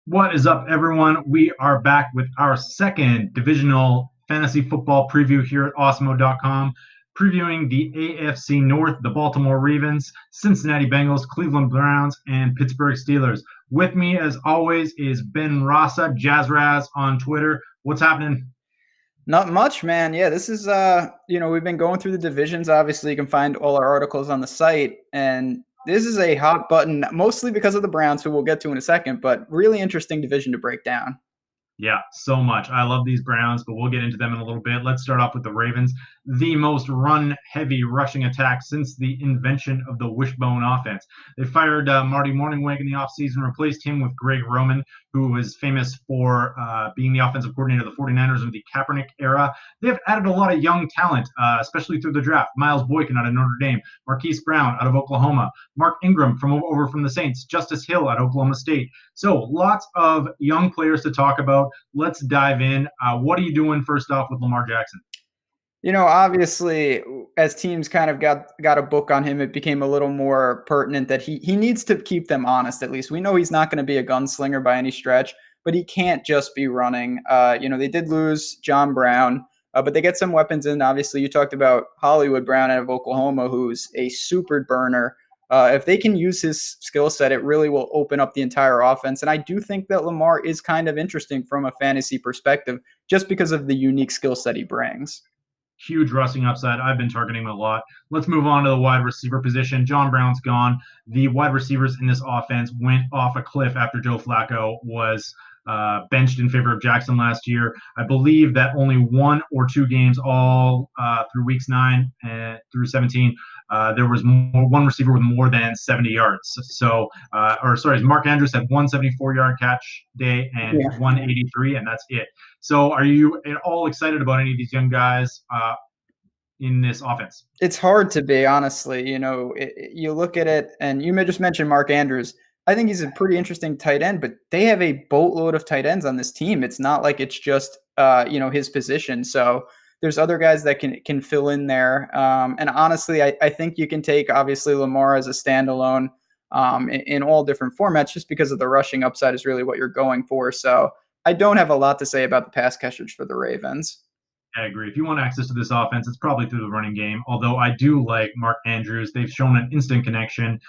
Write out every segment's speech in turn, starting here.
What is up, everyone? We are back with our second divisional fantasy football preview here at Osmo.com, previewing the AFC North, the Baltimore Ravens, Cincinnati Bengals, Cleveland Browns, and Pittsburgh Steelers. With me, as always, is Ben Rasa, Jazzraz on Twitter. What's happening? Not much, man. Yeah, this is we've been going through the divisions. Obviously, you can find all our articles on the site, and this is a hot button, mostly because of the Browns, who we'll get to in a second, but really interesting division to break down. Yeah, so much. I love these Browns, but we'll get into them in a little bit. Let's start off with the Ravens, the most run heavy rushing attack since the invention of the wishbone offense. They fired Marty Morningweg in the offseason, replaced him with Greg Roman, who was famous for being the offensive coordinator of the 49ers of the Kaepernick era. They've added a lot of young talent, especially through the draft. Miles Boykin out of Notre Dame, Marquise Brown out of Oklahoma, Mark Ingram from over from the Saints, Justice Hill at Oklahoma State. So lots of young players to talk about. Let's dive in. What are you doing first off with Lamar Jackson? Obviously, as teams kind of got a book on him, it became a little more pertinent that he needs to keep them honest. At least we know he's not going to be a gunslinger by any stretch, but he can't just be running. They did lose John Brown, but they get some weapons in. Obviously, you talked about Hollywood Brown out of Oklahoma, who's a super burner. If they can use his skill set, it really will open up the entire offense. And I do think that Lamar is kind of interesting from a fantasy perspective, just because of the unique skill set he brings. Huge rushing upside. I've been targeting him a lot. Let's move on to the wide receiver position. John Brown's gone. The wide receivers in this offense went off a cliff after Joe Flacco was benched in favor of Jackson last year. I believe that only one or two games all through weeks 9 through 17, there was one receiver with more than 70 yards. Mark Andrews had 174-yard catch day and 183, and that's it. So are you at all excited about any of these young guys in this offense? It's hard to be, honestly. You look at it, and you may just mention Mark Andrews. I think he's a pretty interesting tight end, but they have a boatload of tight ends on this team. It's not like it's just his position. So there's other guys that can fill in there. And honestly, I think you can take obviously Lamar as a standalone in all different formats, just because of the rushing upside is really what you're going for. So I don't have a lot to say about the pass catchers for the Ravens. I agree. If you want access to this offense, it's probably through the running game. Although I do like Mark Andrews. They've shown an instant connection.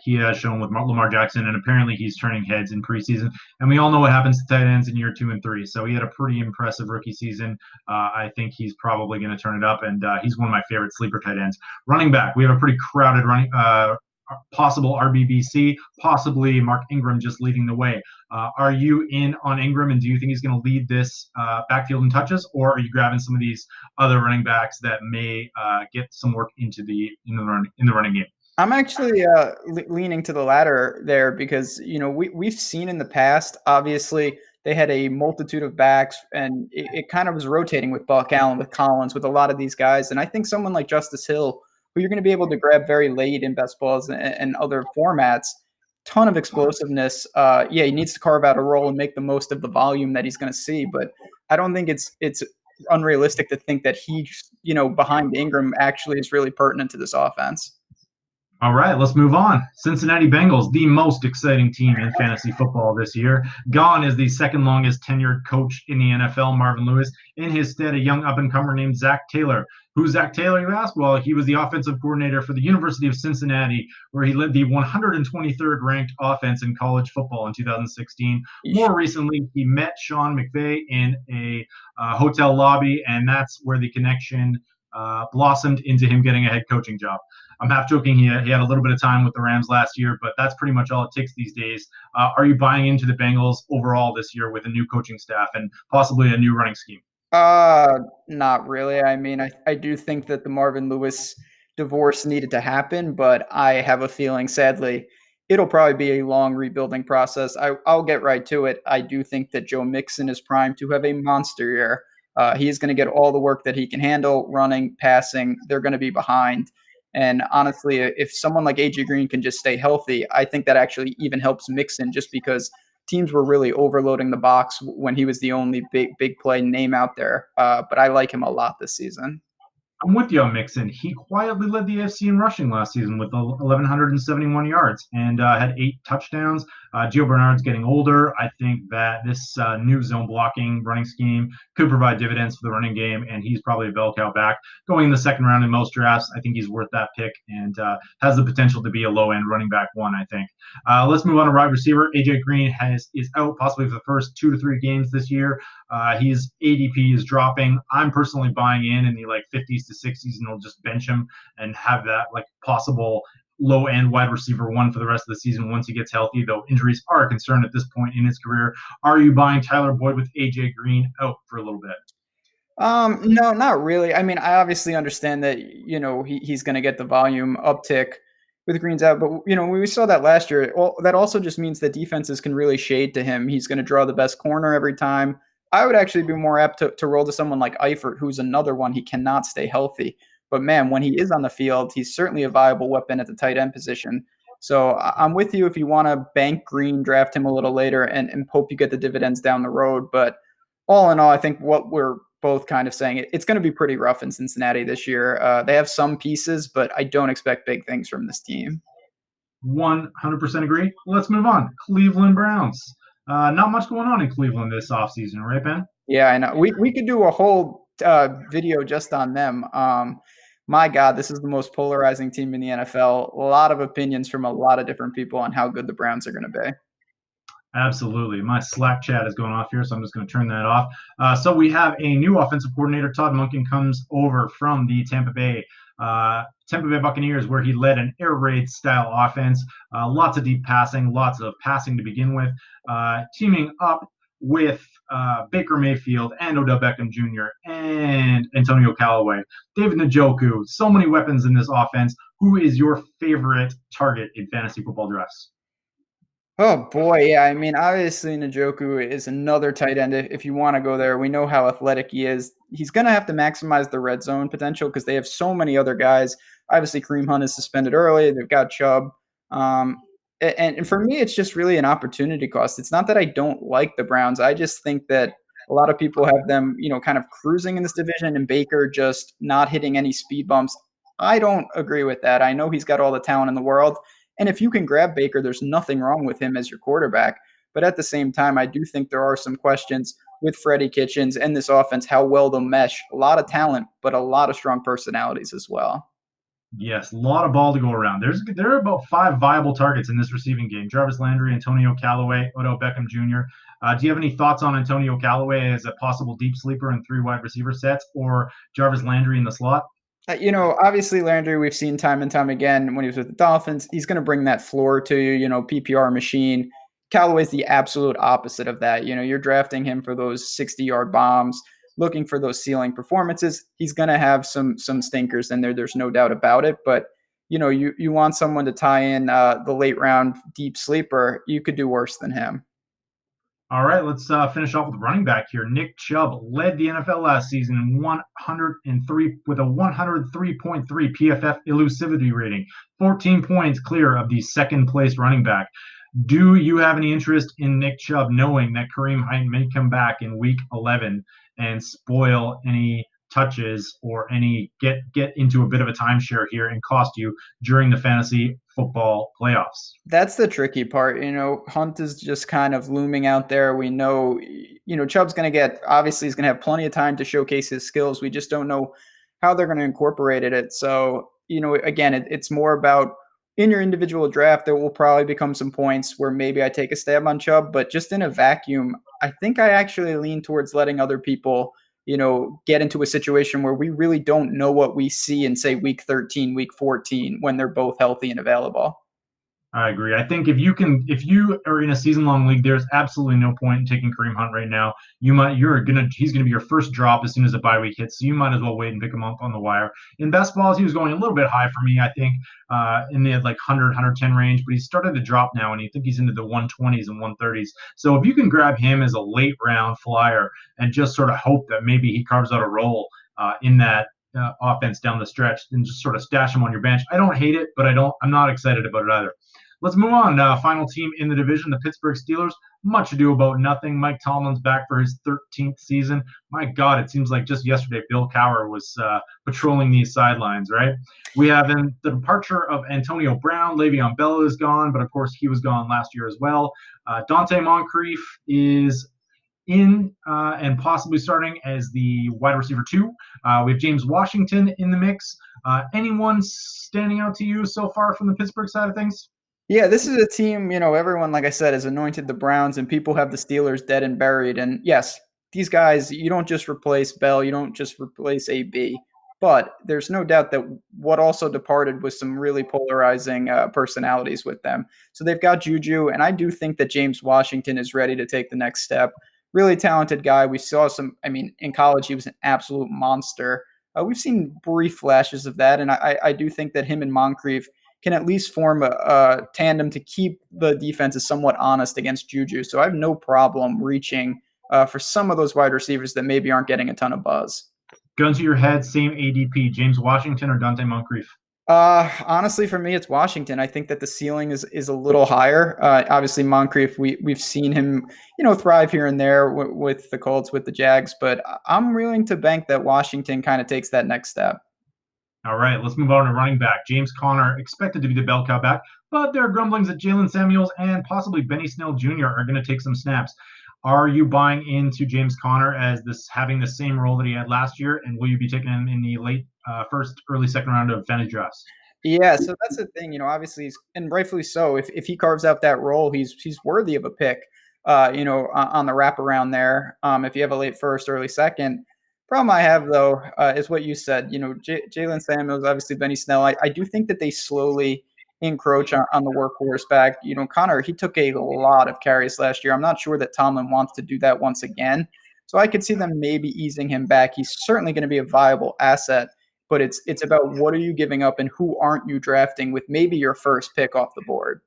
He has shown with Lamar Jackson, and apparently he's turning heads in preseason. And we all know what happens to tight ends in year 2 and 3. So he had a pretty impressive rookie season. I think he's probably going to turn it up, and he's one of my favorite sleeper tight ends. Running back, we have a pretty crowded possible RBBC, possibly Mark Ingram just leading the way. Are you in on Ingram, and do you think he's going to lead this backfield in touches, or are you grabbing some of these other running backs that may get some work in the running game? I'm actually leaning to the latter there because we've seen in the past, obviously they had a multitude of backs, and it kind of was rotating with Buck Allen, with Collins, with a lot of these guys, and I think someone like Justice Hill, who you're going to be able to grab very late in best balls and other formats, ton of explosiveness. He needs to carve out a role and make the most of the volume that he's going to see. But I don't think it's unrealistic to think that he, behind Ingram, actually is really pertinent to this offense. All right, let's move on. Cincinnati Bengals, the most exciting team in fantasy football this year. Gone is the second longest tenured coach in the NFL, Marvin Lewis. In his stead, a young up-and-comer named Zach Taylor. Who's Zach Taylor, you ask? Well, he was the offensive coordinator for the University of Cincinnati, where he led the 123rd ranked offense in college football in 2016. More recently, he met Sean McVay in a hotel lobby, and that's where the connection blossomed into him getting a head coaching job. I'm half joking. He had a little bit of time with the Rams last year, but that's pretty much all it takes these days. Are you buying into the Bengals overall this year with a new coaching staff and possibly a new running scheme? Not really. I mean, I do think that the Marvin Lewis divorce needed to happen, but I have a feeling, sadly, it'll probably be a long rebuilding process. I'll get right to it. I do think that Joe Mixon is primed to have a monster year. He is going to get all the work that he can handle, running, passing. They're going to be behind. And honestly, if someone like AJ Green can just stay healthy, I think that actually even helps Mixon, just because teams were really overloading the box when he was the only big play name out there. But I like him a lot this season. I'm with you on Mixon. He quietly led the AFC in rushing last season with 1,171 yards and had 8 touchdowns. Gio Bernard's getting older. I think that this new zone blocking running scheme could provide dividends for the running game, and he's probably a bell cow back going in the second round in most drafts. I think he's worth that pick and has the potential to be a low-end running back one, I think. Let's move on to wide receiver. AJ Green is out possibly for the first 2 to 3 games this year. His ADP is dropping. I'm personally buying in the like 50s to 60s, and I'll just bench him and have that like possible low-end wide receiver one for the rest of the season once he gets healthy, though injuries are a concern at this point in his career. Are you buying Tyler Boyd with AJ Green out for a little bit? No, not really. I mean, I obviously understand that, he's going to get the volume uptick with Green's out, but we saw that last year. Well, that also just means that defenses can really shade to him. He's going to draw the best corner every time. I would actually be more apt to roll to someone like Eifert, who's another one. He cannot stay healthy. But man, when he is on the field, he's certainly a viable weapon at the tight end position. So I'm with you if you want to bank Green, draft him a little later, and hope you get the dividends down the road. But all in all, I think what we're both kind of saying, it's going to be pretty rough in Cincinnati this year. They have some pieces, but I don't expect big things from this team. 100% agree. Let's move on. Cleveland Browns. Not much going on in Cleveland this offseason, right, Ben? Yeah, I know. We could do a whole video just on them. My God, this is the most polarizing team in the NFL. A lot of opinions from a lot of different people on how good the Browns are going to be. Absolutely. My Slack chat is going off here, so I'm just going to turn that off. So we have a new offensive coordinator. Todd Monken comes over from the Tampa Bay Buccaneers, where he led an air raid style offense. Lots of deep passing, lots of passing to begin with, teaming up with Baker Mayfield and Odell Beckham Jr. and Antonio Callaway, David Njoku. So many weapons in this offense. Who is your favorite target in fantasy football drafts? Oh boy, yeah. I mean, obviously Njoku is another tight end. If you want to go there, we know how athletic he is. He's going to have to maximize the red zone potential because they have so many other guys. Obviously, Kareem Hunt is suspended early. They've got Chubb. And for me, it's just really an opportunity cost. It's not that I don't like the Browns. I just think that a lot of people have them, kind of cruising in this division and Baker just not hitting any speed bumps. I don't agree with that. I know he's got all the talent in the world. And if you can grab Baker, there's nothing wrong with him as your quarterback. But at the same time, I do think there are some questions with Freddie Kitchens and this offense, how well they'll mesh. A lot of talent, but a lot of strong personalities as well. Yes, a lot of ball to go around. There are about 5 viable targets in this receiving game. Jarvis Landry, Antonio Callaway, Odell Beckham Jr. Do you have any thoughts on Antonio Callaway as a possible deep sleeper in 3 wide receiver sets, or Jarvis Landry in the slot? Obviously Landry, we've seen time and time again when he was with the Dolphins, he's going to bring that floor to you, PPR machine. Callaway's the absolute opposite of that. You're drafting him for those 60-yard bombs, looking for those ceiling performances. He's going to have some stinkers in there. There's no doubt about it. But, you want someone to tie in the late round deep sleeper, you could do worse than him. All right, let's finish off with running back here. Nick Chubb led the NFL last season in 103 with a 103.3 PFF elusivity rating, 14 points clear of the second place running back. Do you have any interest in Nick Chubb, knowing that Kareem Hunt may come back in Week 11 and spoil any touches or get into a bit of a timeshare here and cost you during the fantasy football playoffs? That's the tricky part. Hunt is just kind of looming out there. We know, Chubb's going to obviously he's going to have plenty of time to showcase his skills. We just don't know how they're going to incorporate it. So, again, it's more about in your individual draft, there will probably become some points where maybe I take a stab on Chubb, but just in a vacuum, I think I actually lean towards letting other people get into a situation where we really don't know what we see in, say, week 13, week 14, when they're both healthy and available. I agree. I think if you are in a season-long league, there's absolutely no point in taking Kareem Hunt right now. He's gonna be your first drop as soon as the bye week hits, so you might as well wait and pick him up on the wire. In best balls, he was going a little bit high for me, I think, in the 110 range, but he's started to drop now, and I think he's into the 120s and 130s. So if you can grab him as a late round flyer and just sort of hope that maybe he carves out a role in that offense down the stretch and just sort of stash him on your bench, I don't hate it, but I'm not excited about it either. Let's move on. Final team in the division, the Pittsburgh Steelers. Much ado about nothing. Mike Tomlin's back for his 13th season. My God, it seems like just yesterday Bill Cowher was patrolling these sidelines, right? We have the departure of Antonio Brown. Le'Veon Bell is gone, but of course he was gone last year as well. Dante Moncrief is in and possibly starting as the wide receiver 2. We have James Washington in the mix. Anyone standing out to you so far from the Pittsburgh side of things? Yeah, this is a team, everyone, like I said, has anointed the Browns, and people have the Steelers dead and buried. And yes, these guys, you don't just replace Bell, you don't just replace AB. But there's no doubt that what also departed was some really polarizing personalities with them. So they've got Juju, and I do think that James Washington is ready to take the next step. Really talented guy. We saw in college, he was an absolute monster. We've seen brief flashes of that, and I do think that him and Moncrief can at least form a tandem to keep the defenses somewhat honest against Juju. So I have no problem reaching for some of those wide receivers that maybe aren't getting a ton of buzz. Gun to your head, same ADP, James Washington or Dante Moncrief? Honestly, for me, it's Washington. I think that the ceiling is a little higher. Obviously, Moncrief, we've seen him, thrive here and there with the Colts, with the Jags, but I'm willing to bank that Washington kind of takes that next step. All right, let's move on to running back. James Conner expected to be the bell cow back, but there are grumblings that Jalen Samuels and possibly Benny Snell Jr. are going to take some snaps. Are you buying into James Conner as having the same role that he had last year, and will you be taking him in the late first, early second round of fantasy drafts? Yeah, so that's the thing, obviously, and rightfully so. If he carves out that role, he's worthy of a pick, on the wraparound there. If you have a late first, early second. Problem I have, though, is what you said. Jalen Samuels, obviously Benny Snell. I do think that they slowly encroach on the workhorse back. Connor, he took a lot of carries last year. I'm not sure that Tomlin wants to do that once again. So I could see them maybe easing him back. He's certainly going to be a viable asset, but it's about what are you giving up and who aren't you drafting with maybe your first pick off the board.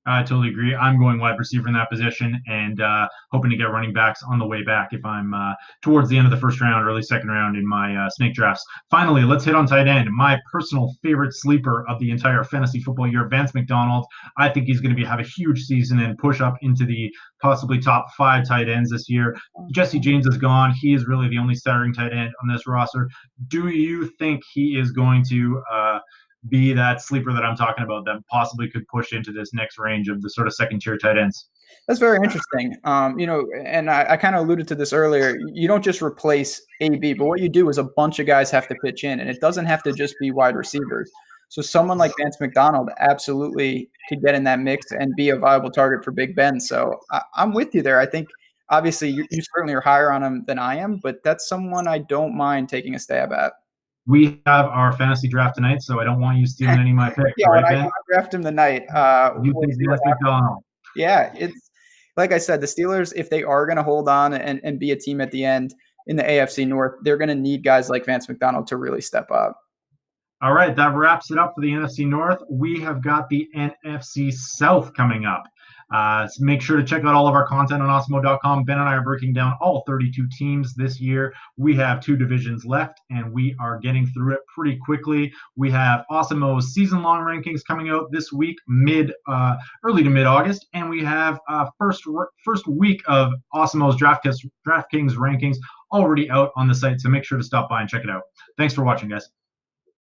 I totally agree. I'm going wide receiver in that position and hoping to get running backs on the way back if I'm towards the end of the first round, early second round in my snake drafts. Finally, let's hit on tight end. My personal favorite sleeper of the entire fantasy football year, Vance McDonald. I think he's going to have a huge season and push up into the possibly top 5 tight ends this year. Jesse James is gone. He is really the only starting tight end on this roster. Do you think he is going to be that sleeper that I'm talking about that possibly could push into this next range of the sort of second tier tight ends? That's very interesting. And I kind of alluded to this earlier. You don't just replace AB, but what you do is a bunch of guys have to pitch in, and it doesn't have to just be wide receivers. So someone like Vance McDonald absolutely could get in that mix and be a viable target for Big Ben. So I'm with you there. I think obviously you certainly are higher on him than I am, but that's someone I don't mind taking a stab at. We have our fantasy draft tonight, so I don't want you stealing any of my picks. Yeah, right, I draft him tonight. You think Vance McDonald? Yeah, it's like I said, the Steelers, if they are going to hold on and be a team at the end in the AFC North, they're going to need guys like Vance McDonald to really step up. All right, that wraps it up for the NFC North. We have got the NFC South coming up. So make sure to check out all of our content on Awesemo.com. Ben and I are breaking down all 32 teams this year. We have 2 divisions left, and we are getting through it pretty quickly. We have Awesemo's season-long rankings coming out this week, early to mid-August, and we have first week of Awesemo's DraftKings rankings already out on the site, so make sure to stop by and check it out. Thanks for watching, guys.